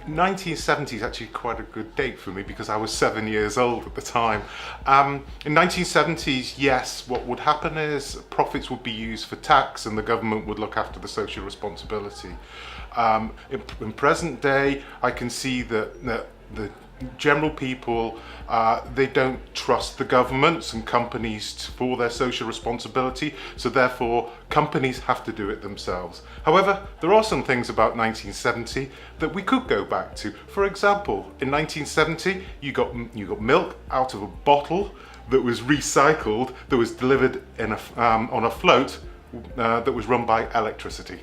1970 is actually quite a good date for me because I was 7 years old at the time. In 1970s, yes, what would happen is profits would be used for tax and the government would look after the social responsibility. In present day, I can see that the general people, they don't trust the governments and companies for their social responsibility, so therefore companies have to do it themselves. However, there are some things about 1970 that we could go back to. For example, in 1970 you got milk out of a bottle that was recycled, that was delivered on a float that was run by electricity.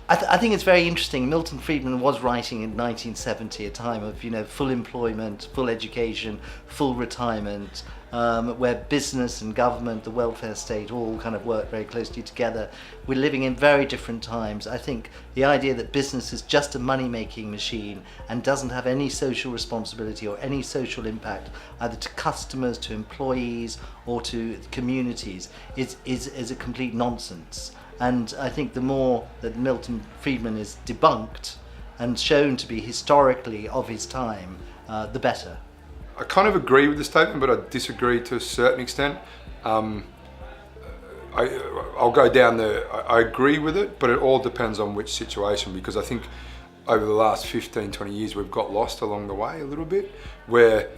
I think it's very interesting. Milton Friedman was writing in 1970, a time of full employment, full education, full retirement, where business and government, the welfare state, all kind of work very closely together. We're living in very different times. I think the idea that business is just a money-making machine and doesn't have any social responsibility or any social impact, either to customers, to employees, or to communities, is a complete nonsense. And I think the more that Milton Friedman is debunked and shown to be historically of his time, the better. I kind of agree with the statement, but I disagree to a certain extent. I'll go down there. I agree with it, but it all depends on which situation, because I think over the last 15, 20 years we've got lost along the way a little bit, where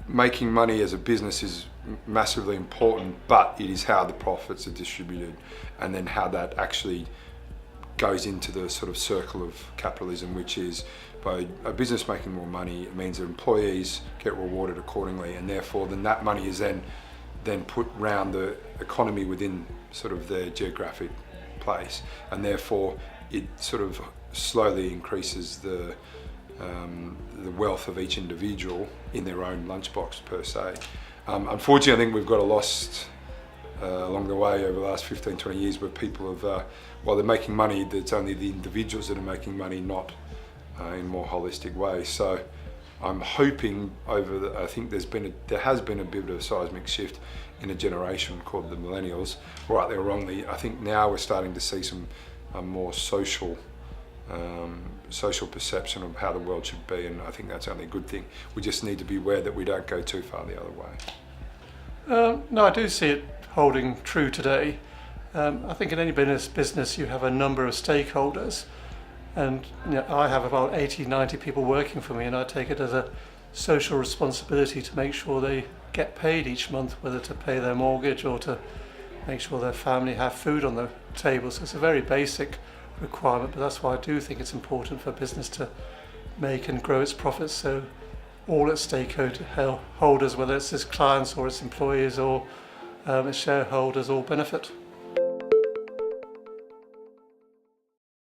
making money as a business is massively important, but it is how the profits are distributed and then how that actually goes into the sort of circle of capitalism, which is by a business making more money, it means that employees get rewarded accordingly, and therefore then that money is then put round the economy within sort of their geographic place, and therefore it sort of slowly increases the wealth of each individual in their own lunchbox per se. Unfortunately, I think we've got lost along the way over the last 15, 20 years, where people have, while they're making money, it's only the individuals that are making money, not in more holistic ways. So I'm hoping I think there has been a bit of a seismic shift in a generation called the millennials, rightly or wrongly. I think now we're starting to see some more social perception of how the world should be, and I think that's only a good thing. We just need to be aware that we don't go too far the other way. No, I do see it holding true today. I think in any business you have a number of stakeholders, and I have about 80, 90 people working for me, and I take it as a social responsibility to make sure they get paid each month, whether to pay their mortgage or to make sure their family have food on the table. So it's a very basic requirement, but that's why I do think it's important for business to make and grow its profits, so all its stakeholders, whether it's its clients or its employees or its shareholders, all benefit.